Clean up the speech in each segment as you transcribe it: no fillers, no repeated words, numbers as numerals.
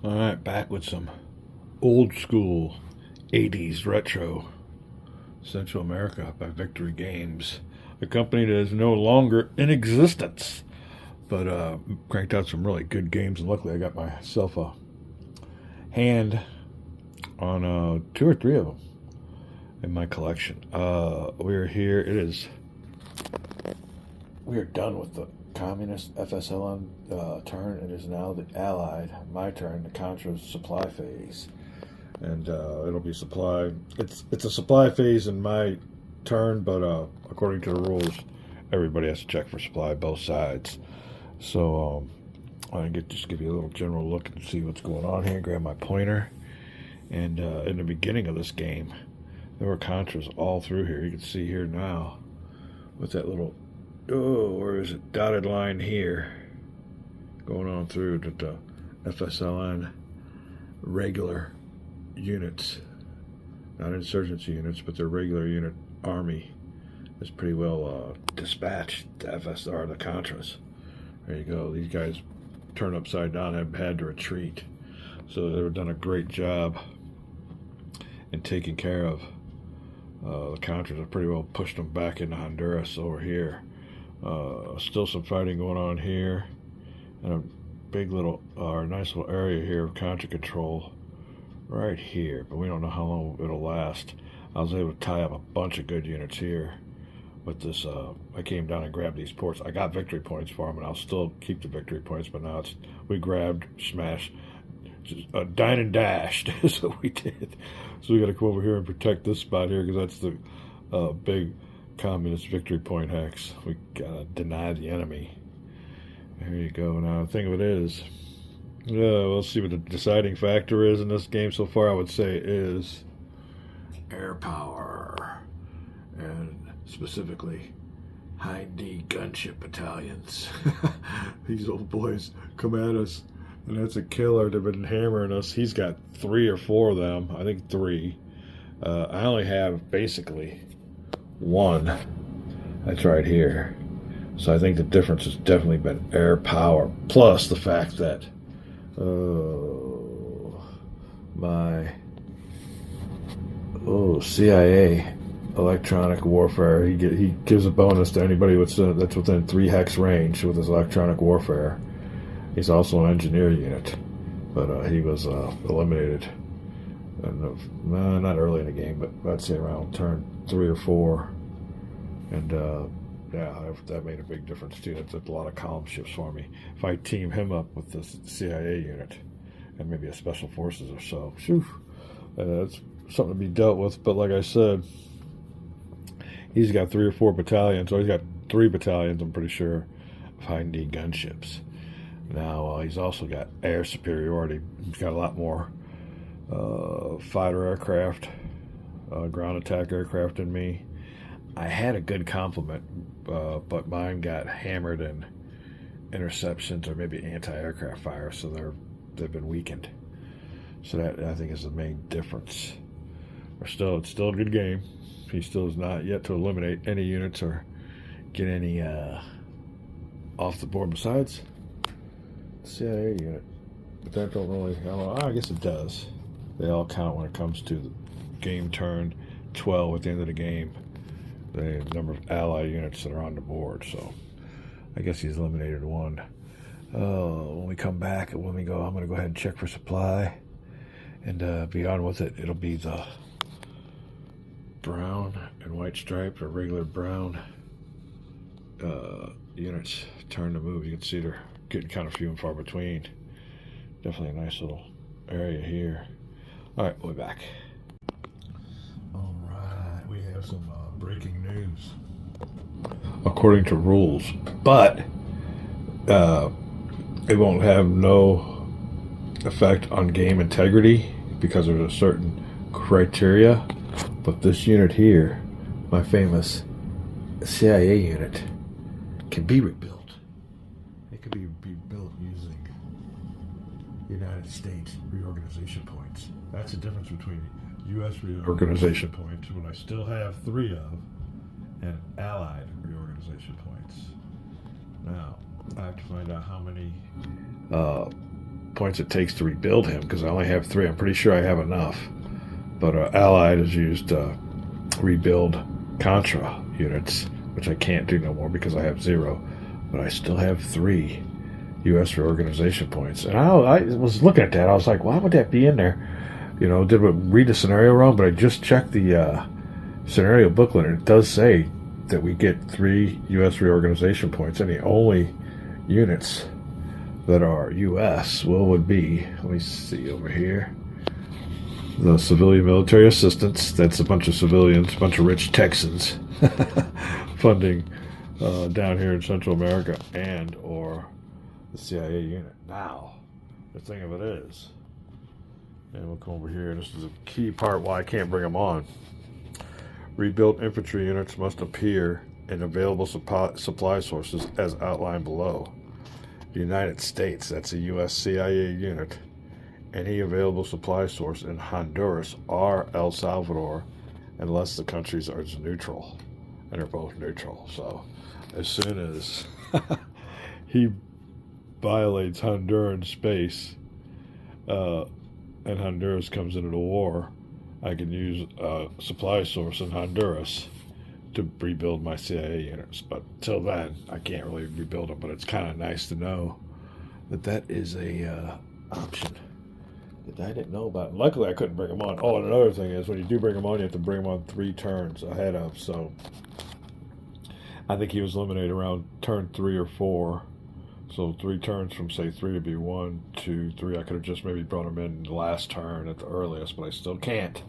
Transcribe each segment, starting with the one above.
Alright, back with some old school 80s retro Central America by Victory Games. A company that is no longer in existence, but cranked out some really good games, and luckily I got myself a hand on two or three of them in my collection. We're here. We are done with the communist FSLN turn. It is now the Allied, my turn, the Contra supply phase. And it'll be supply. It's a supply phase in my turn, but according to the rules, everybody has to check for supply, both sides. So I just give you a little general look and see what's going on here. Grab my pointer. And in the beginning of this game, there were Contras all through here. You can see here now with that little, where is it? Dotted line here going on through the FSLN regular units, not insurgency units, but their regular unit army is pretty well dispatched. The FSR, the Contras. There you go. These guys turned upside down, have had to retreat. So they've done a great job in taking care of the Contras. Have pretty well pushed them back into Honduras over here. Still some fighting going on here, and a big little, nice little area here of Contra control right here, but we don't know how long it'll last. I was able to tie up a bunch of good units here with this. I came down and grabbed these ports. I got victory points for them, and I'll still keep the victory points, but now we grabbed, smashed, just dine and dashed is what we did. So we got to come over here and protect this spot here, because that's the big communist victory point hex. We gotta deny the enemy. There you go. Now the thing of it is, we'll see what the deciding factor is in this game so far. I would say is air power, and specifically high D gunship battalions. These old boys come at us, and that's a killer. They've been hammering us. He's got 3 or 4 of them. I think 3. I only have basically 1. That's right here. So I think the difference has definitely been air power, plus the fact that CIA electronic warfare. He gives a bonus to anybody that's within 3 hex range with his electronic warfare. He's also an engineer unit, but he was eliminated. And, not early in the game, but I'd say around turn 3 or 4. And that made a big difference too. That's a lot of column shifts for me. If I team him up with the CIA unit and maybe a special forces or so, that's something to be dealt with. But like I said, he's got 3 or 4 battalions, or he's got 3 battalions, I'm pretty sure, of high-D gunships. Now he's also got air superiority. He's got a lot more fighter aircraft, ground attack aircraft than me. I had a good complement, but mine got hammered in interceptions or maybe anti-aircraft fire, so they've been weakened. So that, I think, is the main difference. It's still a good game. He still is not yet to eliminate any units or get any off the board besides the CIA unit. But that don't really, I guess it does. They all count when it comes to the game turn 12 at the end of the game. The number of allied units that are on the board. So I guess he's eliminated 1. When we come back, I'm going to go ahead and check for supply and be on with it. It'll be the brown and white striped, or regular brown units turn to move. You can see they're getting kind of few and far between. Definitely a nice little area here. All right, we'll be back. All right, we have some breaking news. According to rules, but it won't have no effect on game integrity because there's a certain criteria. But this unit here, my famous CIA unit, can be rebuilt. It can be rebuilt using United States reorganization points. That's the difference between U.S. reorganization points, when I still have 3 of, and Allied reorganization points. Now, I have to find out how many points it takes to rebuild him, because I only have 3. I'm pretty sure I have enough. But Allied has used rebuild Contra units, which I can't do no more because I have 0. But I still have 3 U.S. reorganization points. And I was looking at that. I was like, why would that be in there? You know, did we read the scenario wrong? But I just checked the scenario booklet, and it does say that we get 3 U.S. reorganization points, and the only units that are U.S. would be, let me see over here, the civilian military assistance. That's a bunch of civilians, a bunch of rich Texans funding down here in Central America, and or the CIA unit. Now, the thing of it is, and we'll come over here, and this is a key part why I can't bring them on. Rebuilt infantry units must appear in available supply sources as outlined below. The United States, that's a U.S. CIA unit, any available supply source in Honduras or El Salvador, unless the countries are neutral, and they're both neutral. So as soon as he violates Honduran space and Honduras comes into the war, I can use a supply source in Honduras to rebuild my CIA units. But till then, I can't really rebuild them. But it's kind of nice to know that that is a option that I didn't know about. And luckily, I couldn't bring them on. Oh, and another thing is, when you do bring them on, you have to bring them on 3 turns ahead of. So I think he was eliminated around turn 3 or 4. So 3 turns from, say, 3 to be 1, 2, 3. I could have just maybe brought him in the last turn at the earliest, but I still can't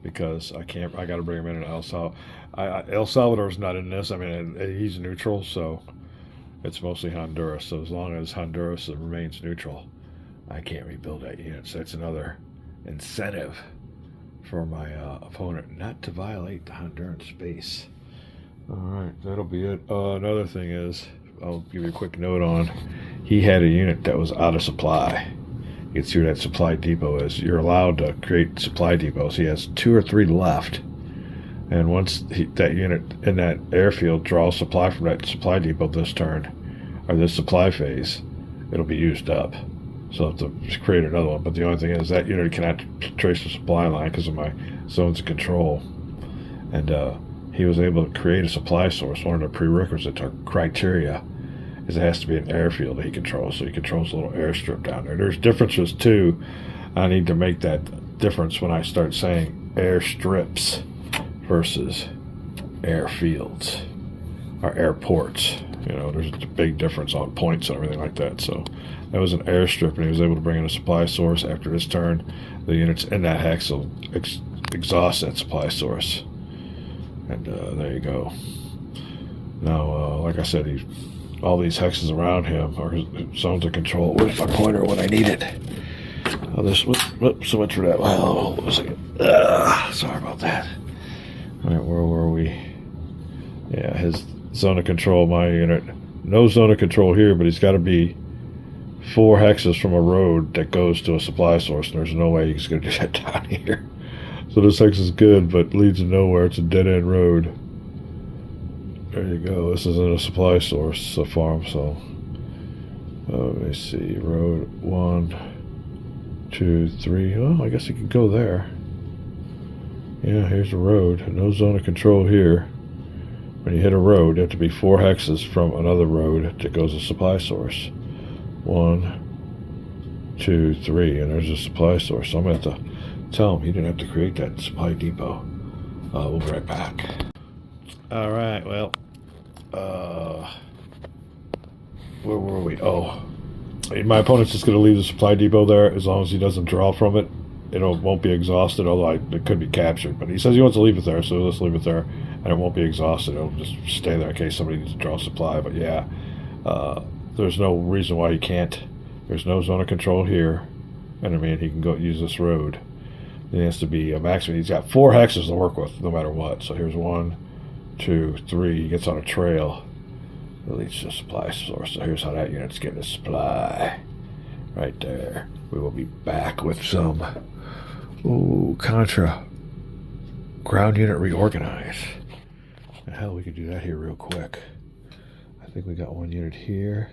because I can't. I got to bring him in El Salvador. El Salvador's not in this. I mean, he's neutral, so it's mostly Honduras. So as long as Honduras remains neutral, I can't rebuild that unit. So that's another incentive for my opponent not to violate the Honduran space. All right, that'll be it. Another thing is, I'll give you a quick note on, he had a unit that was out of supply. You can see where that supply depot is. You're allowed to create supply depots. He has 2 or 3 left. And once that unit in that airfield draws supply from that supply depot this turn, or this supply phase, it'll be used up. So I'll have to create another one. But the only thing is that unit cannot trace the supply line because of my zones of control. And he was able to create a supply source. One of the prerequisites or criteria is it has to be an airfield that he controls. So he controls a little airstrip down there. There's differences too. I need to make that difference when I start saying airstrips versus airfields or airports. You know, there's a big difference on points and everything like that. So that was an airstrip, and he was able to bring in a supply source. After this turn, the units in that hex will exhaust that supply source. And there you go. Now, like I said, all these hexes around him are zones of control. Where's my pointer when I need it? Oh, this, whoops, so much for that. Well, hold on a second. Sorry about that. All right, where were we? Yeah, his zone of control, my unit. No zone of control here, but he's got to be 4 hexes from a road that goes to a supply source, and there's no way he's going to do that down here. So this hex is good, but leads to nowhere. It's a dead-end road. There you go. This isn't a supply source, a farm, so... let me see. Road 1, 2, 3. Well, I guess he could go there. Yeah, here's the road. No zone of control here. When you hit a road, you have to be 4 hexes from another road that goes to supply source. 1, 2, 3, and there's a supply source. So I'm going to have to tell him he didn't have to create that supply depot. We'll be right back. All right, well, where were we? Oh, my opponent's just going to leave the supply depot there as long as he doesn't draw from it. It won't be exhausted, although it could be captured. But he says he wants to leave it there, so let's leave it there, and it won't be exhausted. It'll just stay there in case somebody needs to draw supply. But yeah, there's no reason why he can't. There's no zone of control here, and I mean he can go use this road. It has to be a maximum. He's got 4 hexes to work with, no matter what. So here's 1, 2, 3. He gets on a trail that leads to a supply source. So here's how that unit's getting a supply. Right there. We will be back with some Contra ground unit reorganize. And hell, we could do that here real quick. I think we got 1 unit here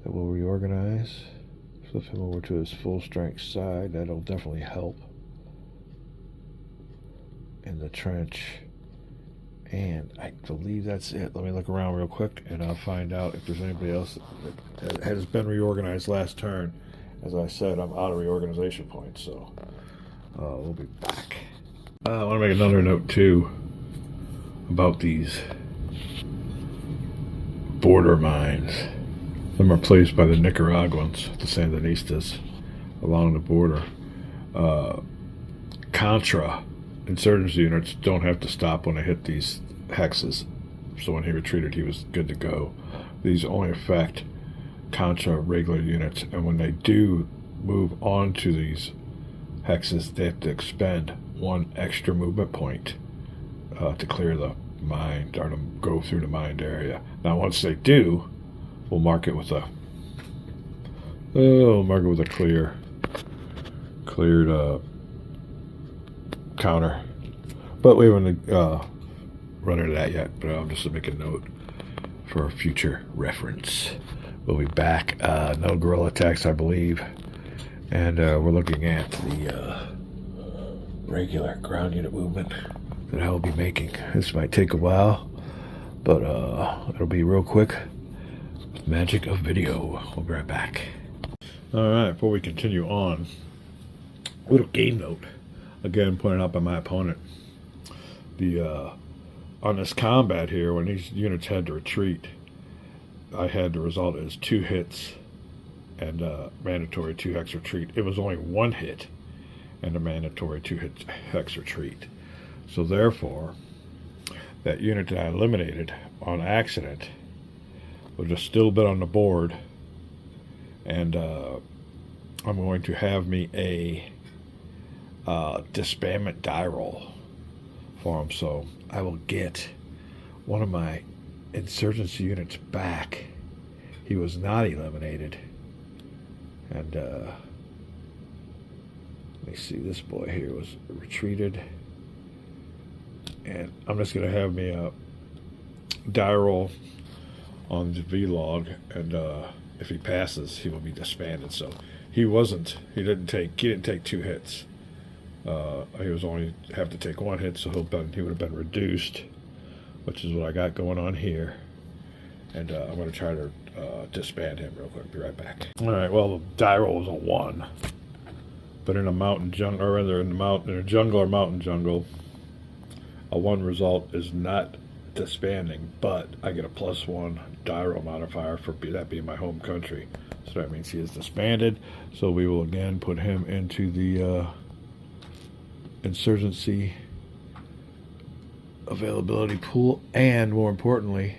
that will reorganize. Flip him over to his full strength side. That'll definitely help in the trench. And I believe that's it. Let me look around real quick and I'll find out if there's anybody else that has been reorganized last turn. As I said, I'm out of reorganization points, so we'll be back. I want to make another note too about these border mines. Them are placed by the Nicaraguans, the Sandinistas, along the border. Contra Insurgency units don't have to stop when they hit these hexes. So when he retreated, he was good to go. These only affect Contra regular units, and when they do move on to these hexes, they have to expend one extra movement point to clear the mine, or to go through the mined area. Now once they do, we'll mark it with a cleared counter, but we haven't run into that yet. But I'm just making a note for future reference. We'll be back. No guerrilla attacks, I believe, and we're looking at the regular ground unit movement that I will be making. This might take a while, but it'll be real quick. Magic of video. We'll be right back. All right, before we continue on, a little game note. Again, pointed out by my opponent. The on this combat here, when these units had to retreat, I had the result as 2 hits and mandatory 2 hex retreat. It was only 1 hit and a mandatory 2 hit hex retreat. So therefore, that unit that I eliminated on accident will just still been on the board, and I'm going to have me a disbandment die roll for him, so I will get one of my insurgency units back. He was not eliminated, and let me see, this boy here was retreated, and I'm just going to have me a die roll on the V-log, and if he passes, he will be disbanded. So he didn't take 2 hits. He was only have to take 1 hit, so he would have been reduced, which is what I got going on here. And I'm going to try to disband him real quick. Be right back. All right. Well, the die roll is a 1, but in a mountain jungle, or rather in a jungle or mountain jungle, a 1 result is not disbanding, but I get a +1 die roll modifier for that being my home country. So that means he is disbanded. So we will again put him into the insurgency availability pool, and more importantly,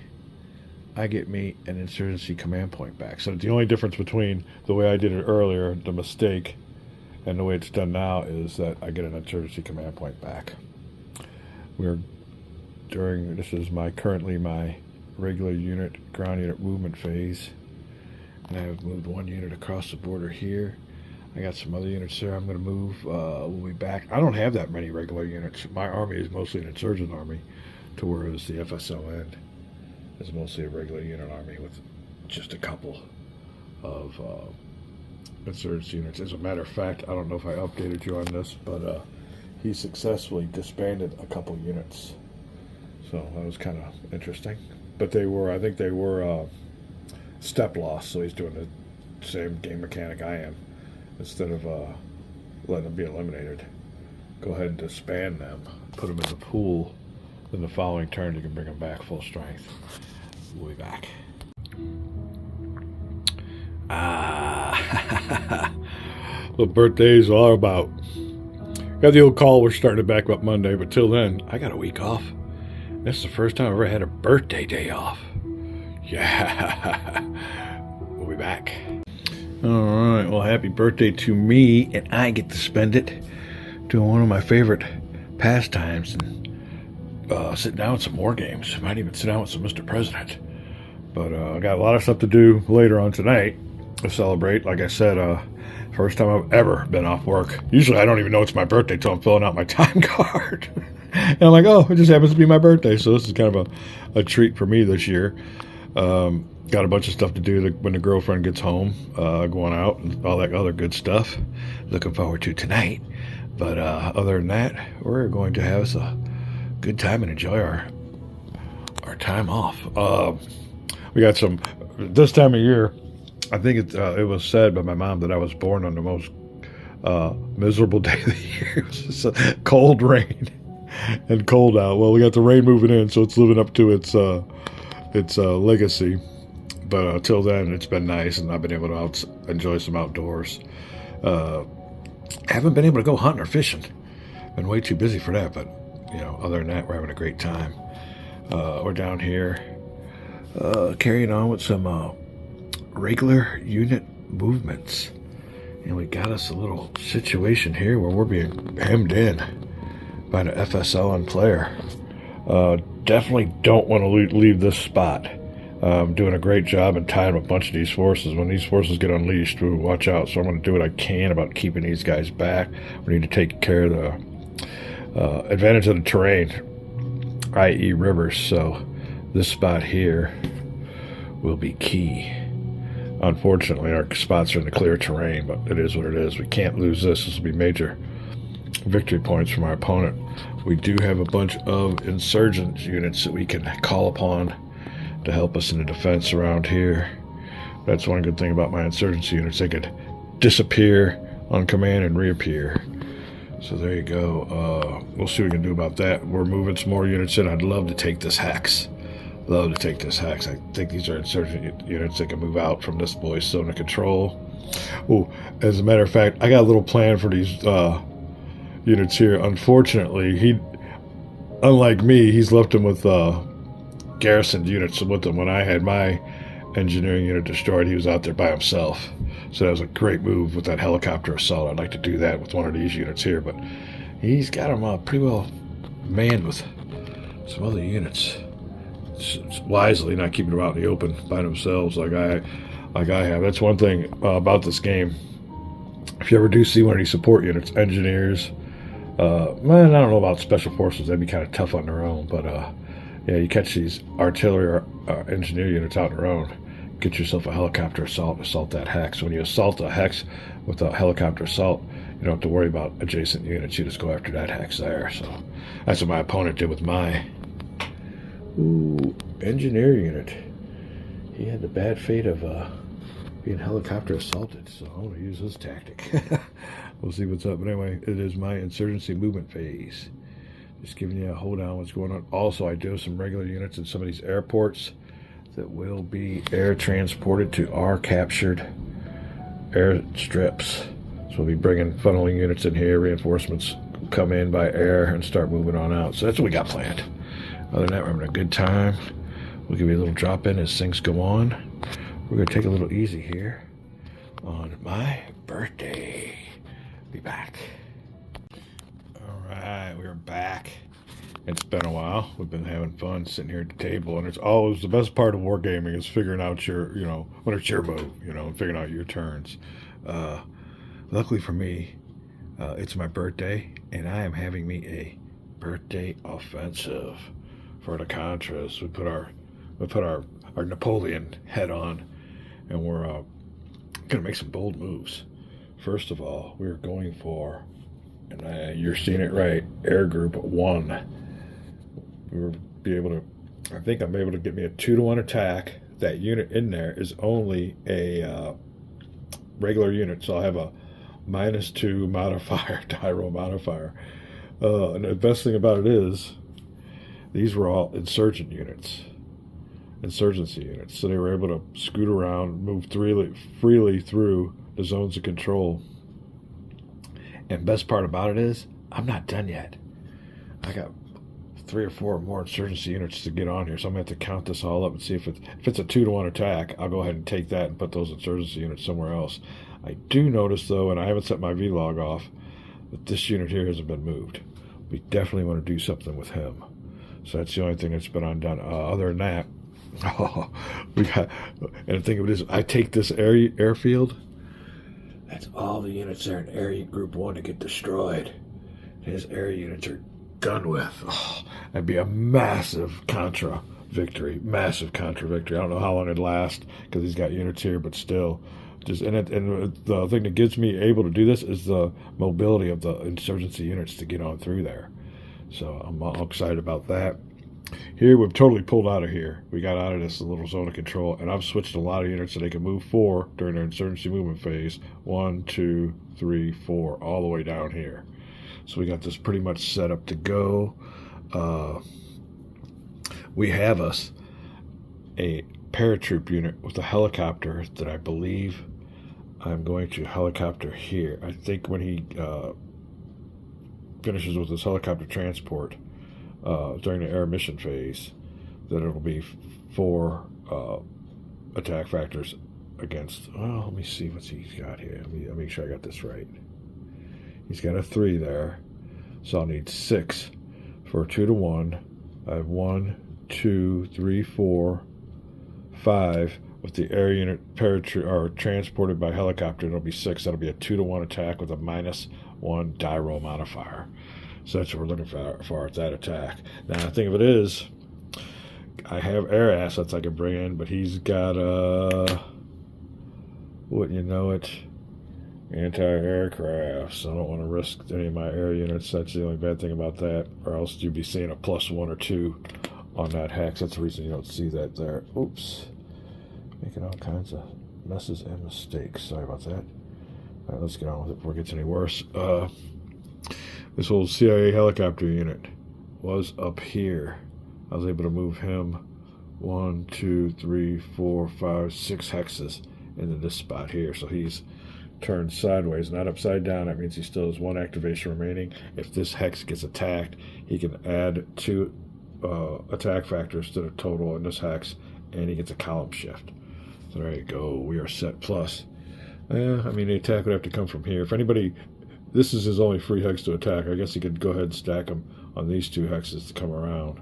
I get me an insurgency command point back. So the only difference between the way I did it earlier, the mistake, and the way it's done now is that I get an insurgency command point back. This is currently my regular unit, ground unit movement phase, and I have moved 1 unit across the border here. I got some other units there I'm going to move. We'll be back. I don't have that many regular units. My army is mostly an insurgent army, to whereas the FSLN is mostly a regular unit army with just a couple of insurgency units. As a matter of fact, I don't know if I updated you on this, but he successfully disbanded a couple units. So that was kind of interesting. But I think they were step loss, so he's doing the same game mechanic I am. Instead of letting them be eliminated, go ahead and disband them, put them in the pool. Then the following turn, you can bring them back full strength. We'll be back. What birthdays are all about. Got the old call, we're starting it back up Monday, but till then, I got a week off. This is the first time I've ever had a birthday day off. Yeah. We'll be back. Alright, well, happy birthday to me, and I get to spend it doing one of my favorite pastimes and sit down with some war games. Might even sit down with some Mr. President. But I got a lot of stuff to do later on tonight to celebrate. Like I said, first time I've ever been off work. Usually I don't even know it's my birthday till I'm filling out my time card. And I'm like, oh, it just happens to be my birthday, so this is kind of a treat for me this year. Got a bunch of stuff to do when the girlfriend gets home, going out and all that other good stuff. Looking forward to tonight. But other than that, we're going to have us a good time and enjoy our time off. We got some, this time of year, I think it was said by my mom that I was born on the most miserable day of the year. It was just a cold rain and cold out. Well, we got the rain moving in, so it's living up to its legacy. But till then, it's been nice, and I've been able to enjoy some outdoors. Haven't been able to go hunting or fishing. Been way too busy for that, but other than that, we're having a great time. We're down here carrying on with some regular unit movements. And we got us a little situation here where we're being hemmed in by the FSLN player. Definitely don't want to leave this spot. Doing a great job in tying up a bunch of these forces. When these forces get unleashed, we watch out. So I'm going to do what I can about keeping these guys back. We need to take care of the advantage of the terrain, i.e. rivers. So this spot here will be key. Unfortunately, our spots are in the clear terrain, but it is what it is. We can't lose this. This will be major victory points from our opponent. We do have a bunch of insurgent units that we can call upon to help us in the defense around here. That's one good thing about my insurgency units. They could disappear on command and reappear. So there you go. We'll see what we can do about that. We're moving some more units in. I'd love to take this hex. Love to take this hex. I think these are insurgent units that can move out from this boy's zone of control. Oh, as a matter of fact, I got a little plan for these units here. Unfortunately, unlike me, he's left them with garrisoned units with him. When I had my engineering unit destroyed, he was out there by himself. So that was a great move with that helicopter assault. I'd like to do that with one of these units here, but he's got them pretty well manned with some other units. Wisely not keeping them out in the open by themselves like I have. That's one thing about this game. If you ever do see one of these support units, engineers, man, I don't know about special forces. That'd be kind of tough on their own, but yeah, you catch these artillery or engineer units out on their own. Get yourself a helicopter assault that hex. When you assault a hex with a helicopter assault, you don't have to worry about adjacent units. You just go after that hex there. So that's what my opponent did with my engineer unit. He had the bad fate of being helicopter assaulted, so I'm going to use his tactic. We'll see what's up. But anyway, it is my insurgency movement phase. Just giving you a hold on what's going on. Also, I do have some regular units in some of these airports that will be air transported to our captured airstrips. So we'll be bringing funneling units in here. Reinforcements come in by air and start moving on out. So that's what we got planned. Other than that, we're having a good time. We'll give you a little drop in as things go on. We're going to take a little easy here on my birthday. Be back. All right, we're back. It's been a while. We've been having fun sitting here at the table, and it's always the best part of wargaming is figuring out your, when it's your move, and figuring out your turns. Luckily for me, it's my birthday, and I am having me a birthday offensive for the Contras. We put our Napoleon head on, and we're gonna make some bold moves. First of all, we're going for, and you're seeing it right, Air Group 1. We'll be able to, I think I'm able to get me a 2-to-1 attack. That unit in there is only a regular unit, so I'll have a -2 modifier, die roll modifier. And the best thing about it is, these were all insurgency units. So they were able to scoot around, move freely through the zones of control. And best part about it is, I'm not done yet. I got 3 or 4 more insurgency units to get on here, so I'm going to have to count this all up and see if it's a 2-to-1 attack. I'll go ahead and take that and put those insurgency units somewhere else. I do notice, though, and I haven't set my vlog off, that this unit here hasn't been moved. We definitely want to do something with him. So that's the only thing that's been undone. Other than that, we got, and the thing of it is, I take this airfield, that's all the units there in Area Group 1 to get destroyed. His area units are done with. That'd be a massive Contra victory, massive Contra victory. I don't know how long it'd last because he's got units here, but still. And the thing that gets me able to do this is the mobility of the insurgency units to get on through there. So I'm all excited about that. Here we've totally pulled out of here. We got out of this little zone of control, and I've switched a lot of units so they can move 4 during their insurgency movement phase. 1, 2, 3, 4, all the way down here. So we got this pretty much set up to go. We have us a paratroop unit with a helicopter that I believe I'm going to helicopter here. I think when he finishes with his helicopter transport during the air mission phase, that it'll be 4 attack factors against. Well, let me see what he's got here. Let me make sure I got this right. He's got a 3 there, so I'll need 6 for a 2 to 1. I have 1, 2, 3, 4, 5. With the air unit or transported by helicopter, it'll be 6. That'll be a 2 to 1 attack with a -1 die roll modifier. So that's what we're looking for at that attack. Now, the thing of it is, I have air assets I can bring in, but he's got wouldn't you know it, anti-aircraft. So I don't want to risk any of my air units. That's the only bad thing about that. Or else you'd be seeing a +1 or 2 on that hex. That's the reason you don't see that there. Oops. Making all kinds of messes and mistakes. Sorry about that. All right, let's get on with it before it gets any worse. This old CIA helicopter unit was up here. I was able to move him 1, 2, 3, 4, 5, 6 hexes into this spot here. So he's turned sideways, not upside down. That means he still has 1 activation remaining. If this hex gets attacked, he can add 2 attack factors to the total in this hex, and he gets a column shift. So there you go. We are set plus. I mean, the attack would have to come from here. If anybody, this is his only free hex to attack. I guess he could go ahead and stack them on these 2 hexes to come around.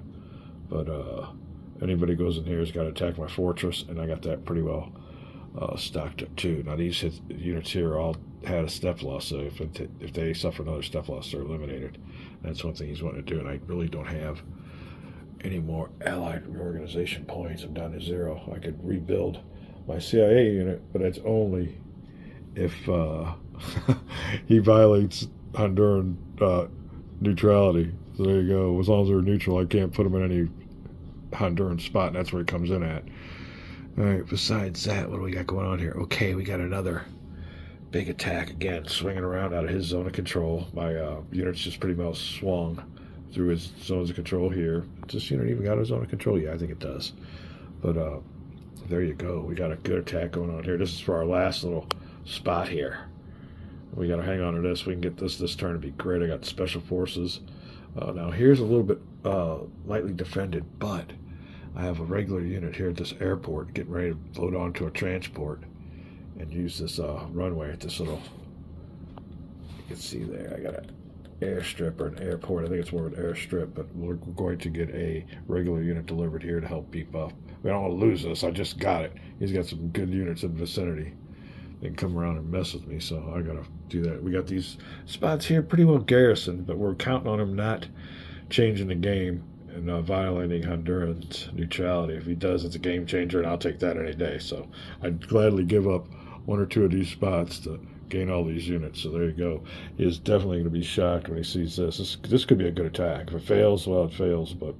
But anybody goes in here has got to attack my fortress, and I got that pretty well stocked up too. Now these units here all had a step loss, so if they suffer another step loss, they're eliminated. That's one thing he's wanting to do, and I really don't have any more allied reorganization points. I'm down to 0. I could rebuild my CIA unit, but that's only if he violates Honduran neutrality. So there you go. As long as they're neutral, I can't put him in any Honduran spot, and that's where he comes in at. All right, besides that, what do we got going on here? Okay, we got another big attack again, swinging around out of his zone of control. My unit's just pretty well swung through his zones of control here. Does this unit even got a zone of control? Yeah, I think it does. But there you go. We got a good attack going on here. This is for our last little spot here. We got to hang on to this. We can get this turn to be great. I got special forces. Now here's a little bit lightly defended, but I have a regular unit here at this airport getting ready to load onto a transport and use this runway at this little, you can see there, I got an airstrip or an airport. I think it's more of an airstrip, but we're going to get a regular unit delivered here to help beef up. We don't want to lose this. I just got it. He's got some good units in the vicinity. They can come around and mess with me, so I got to do that. We got these spots here pretty well garrisoned, but we're counting on him not changing the game and violating Honduran's neutrality. If he does, it's a game changer, and I'll take that any day. So I'd gladly give up 1 or 2 of these spots to gain all these units. So there you go. He is definitely going to be shocked when he sees this. This could be a good attack. If it fails, well, it fails, but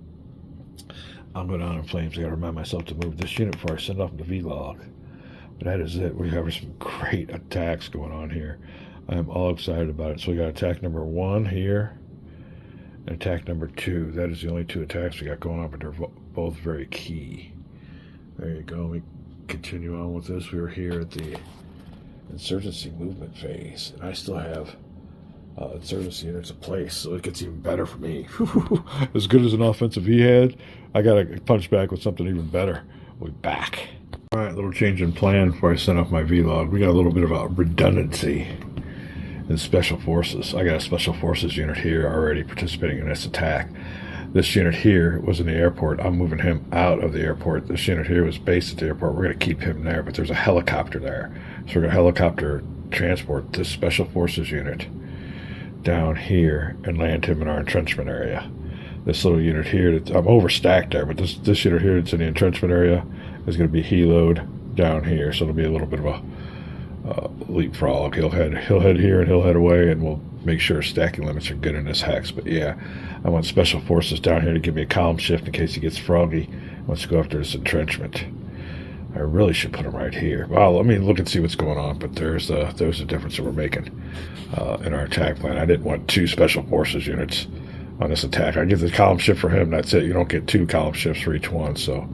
I'm going down in flames. I got to remind myself to move this unit before I send off the vlog. But that is it. We have some great attacks going on here. I am all excited about it. So we got attack number 1 here and attack number 2. That is the only 2 attacks we got going on, but they're both very key. There you go. We continue on with this. We were here at the insurgency movement phase, and I still have insurgency units in place, so it gets even better for me. As good as an offensive he had, I got to punch back with something even better. We're back. All right, little change in plan before I send off my vlog. We got a little bit of a redundancy in special forces. I got a special forces unit here already participating in this attack. This unit here was in the airport. I'm moving him out of the airport. This unit here was based at the airport. We're going to keep him there, but there's a helicopter there. So we're going to helicopter transport this special forces unit down here and land him in our entrenchment area. this little unit here, I'm overstacked there, but this unit here that's in the entrenchment area is going to be heloed down here, so it'll be a little bit of a leapfrog. He'll head here and he'll head away, and we'll make sure stacking limits are good in this hex. But yeah, I want special forces down here to give me a column shift in case he gets froggy. Let's go after this entrenchment. I really should put him right here. Well, let me look and see what's going on, but there's a difference that we're making in our attack plan. I didn't want 2 special forces units on this attack. I give the column shift for him, that's it. You don't get 2 column shifts for each one, so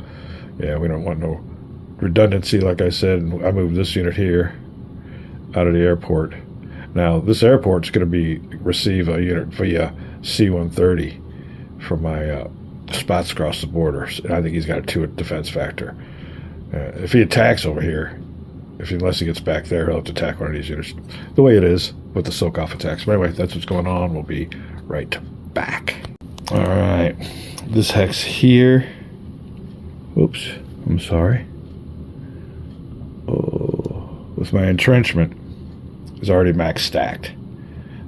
yeah, we don't want no redundancy, like I said. I moved this unit here out of the airport. Now, this airport's going to receive a unit via C-130 from my spots across the border. And I think he's got a 2 defense factor. If he attacks over here, unless he gets back there, he'll have to attack one of these units. The way it is with the soak-off attacks. But anyway, that's what's going on. We'll be right back. All right. This hex here. Oops. I'm sorry. With my entrenchment is already max stacked.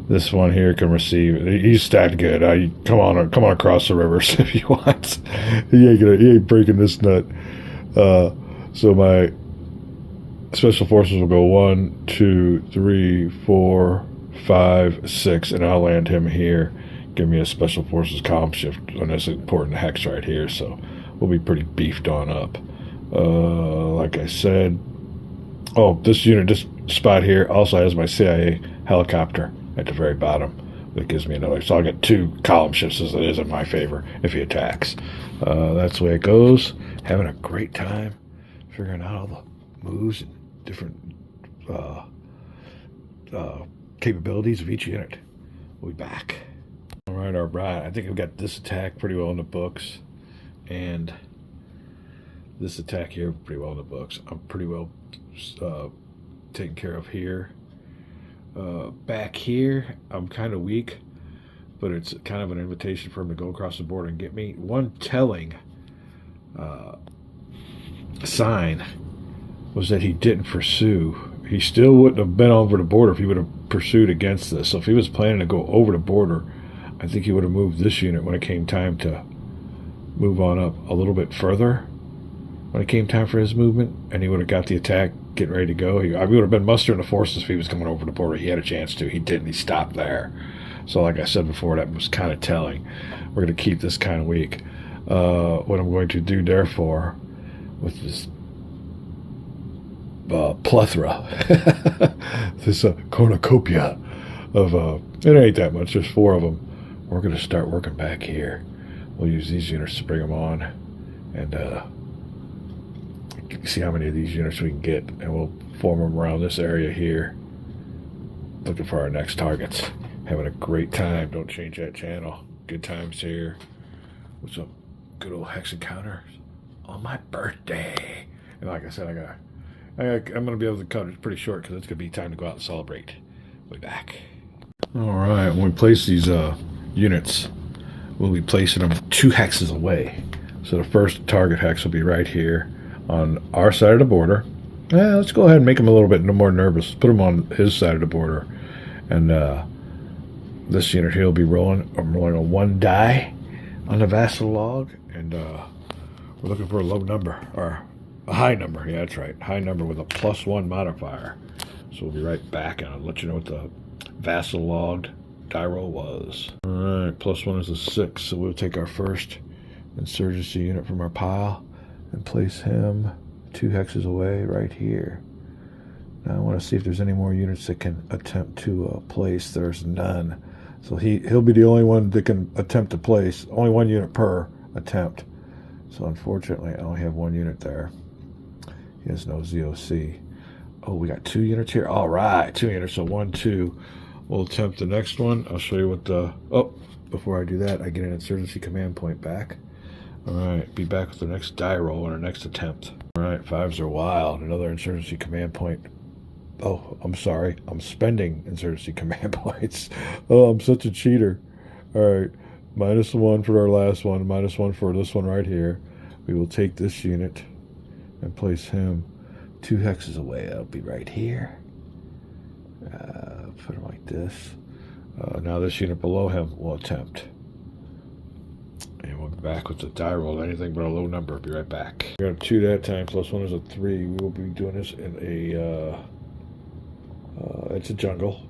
This one here can receive. He's stacked good. Come on across the rivers if you want. He ain't breaking this nut. So my special forces will go 1, 2, 3, 4, 5, 6, and I'll land him here. Give me a special forces column shift on this important hex right here. So we'll be pretty beefed on up. Like I said. Oh, this spot here also has my CIA helicopter at the very bottom. That gives me another. So I'll get 2 column shifts as it is in my favor if he attacks. That's the way it goes. Having a great time figuring out all the moves and different capabilities of each unit. We'll be back. All right. I think I've got this attack pretty well in the books. And this attack here pretty well in the books. I'm pretty well taken care of here. Back here, I'm kind of weak, but it's kind of an invitation for him to go across the border and get me. One telling sign was that he didn't pursue. He still wouldn't have been over the border if he would have pursued against this. So if he was planning to go over the border, I think he would have moved this unit when it came time to move on up a little bit further. When it came time for his movement, and he would have got the attack, getting ready to go. I would have been mustering the forces if he was coming over the border. He had a chance to. He didn't. He stopped there. So like I said before, that was kind of telling. We're going to keep this kind of weak. What I'm going to do, therefore, with this plethora, this cornucopia of, it ain't that much, there's 4 of them. We're going to start working back here. We'll use these units to bring them on, and see how many of these units we can get, and we'll form them around this area here, looking for our next targets. Having a great time. Don't change that channel. Good times here. What's up? Good old hex encounters on my birthday. And like I said, I'm gonna be able to cut it pretty short because it's gonna be time to go out and celebrate. We'll be back. All right, when we place these units, we'll be placing them 2 hexes away. So the first target hex will be right here on our side of the border. Let's go ahead and make him a little bit more nervous. Put him on his side of the border. And this unit here will be rolling. I'm rolling a 1 die on the vassal log. And we're looking for a low number, or a high number. Yeah, that's right. High number with a +1 modifier. So we'll be right back, and I'll let you know what the vassal logged die roll was. All right, +1 is a 6. So we'll take our first insurgency unit from our pile and place him 2 hexes away right here. Now I want to see if there's any more units that can attempt to place. There's none. So he'll be the only one that can attempt to place. Only 1 unit per attempt. So unfortunately, I only have 1 unit there. He has no ZOC. Oh, we got 2 units here. All right, 2 units. So 1, 2. We'll attempt the next one. I'll show you what the... Oh, before I do that, I get an insurgency command point back. All right, be back with the next die roll on our next attempt. All right, 5s are wild. Another insurgency command point. Oh, I'm sorry. I'm spending insurgency command points. Oh, I'm such a cheater. All right, -1 for our last one, -1 for this one right here. We will take this unit and place him 2 hexes away. That'll be right here. Put him like this. Now this unit below him will attempt. back with the die roll, anything but a low number. I'll be right back. We got a 2 that time, plus 1 is a 3. We will be doing this in a, it's a jungle.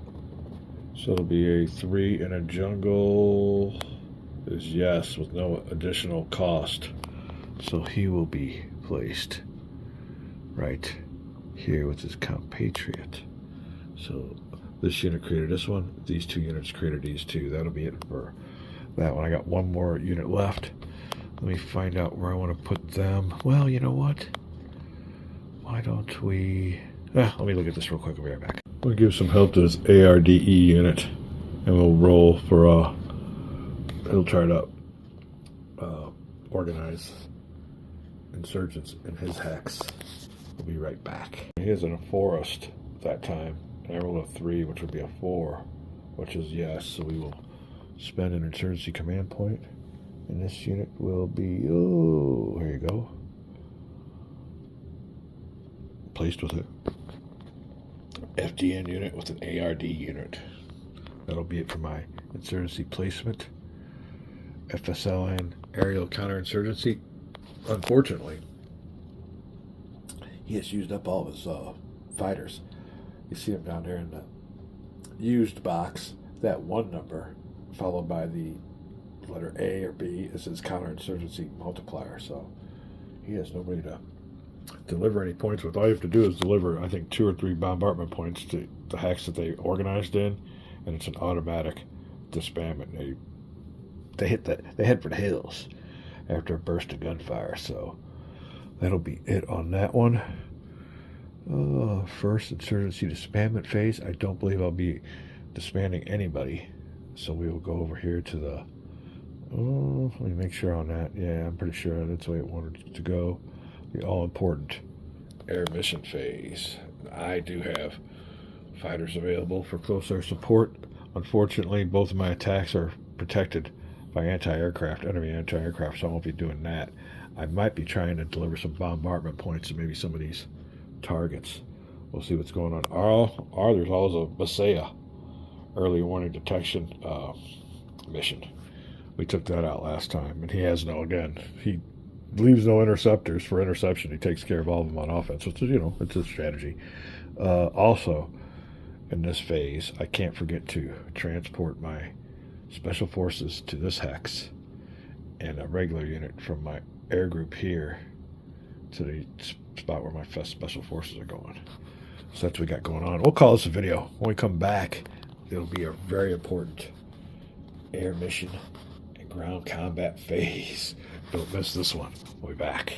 So it'll be a 3 in a jungle is yes, with no additional cost. So he will be placed right here with his compatriot. So this unit created this one. These 2 units created these 2. That'll be it for that one. I got 1 more unit left. Let me find out where I want to put them. Well, you know what? Why don't we... let me look at this real quick. I'll be right back. We'll give some help to this ARDE unit, and we'll roll for... he'll try to organize insurgents in his hex. We'll be right back. He is in a forest that time. And I rolled a 3, which would be a 4, which is yes. So we will spend an insurgency command point, and this unit will be, oh, here you go, placed with it. FDN unit with an ARD unit. That'll be it for my insurgency placement. FSLN aerial counterinsurgency. Unfortunately, he has used up all of his fighters. You see him down there in the used box. That 1 number followed by the letter A or B is his counterinsurgency multiplier. So he has nobody to deliver any points with. All you have to do is deliver, I think, 2 or 3 bombardment points to the hex that they organized in, and it's an automatic disbandment. They head for the hills after a burst of gunfire. So that'll be it on that one. First insurgency disbandment phase. I don't believe I'll be disbanding anybody. So we will go over here to the... let me make sure on that. Yeah, I'm pretty sure that's the way it wanted to go. The all-important air mission phase. I do have fighters available for close air support. Unfortunately, both of my attacks are protected by anti-aircraft, enemy anti-aircraft, so I won't be doing that. I might be trying to deliver some bombardment points to maybe some of these targets. We'll see what's going on. There's also a Messiah early warning detection mission. We took that out last time, and he has he leaves no interceptors for interception. He takes care of all of them on offense, which is, it's a strategy. Also, in this phase, I can't forget to transport my special forces to this hex and a regular unit from my air group here to the spot where my special forces are going. So that's what we got going on. We'll call this a video. When we come back, it'll be a very important air mission and ground combat phase. Don't miss this one. We'll be back.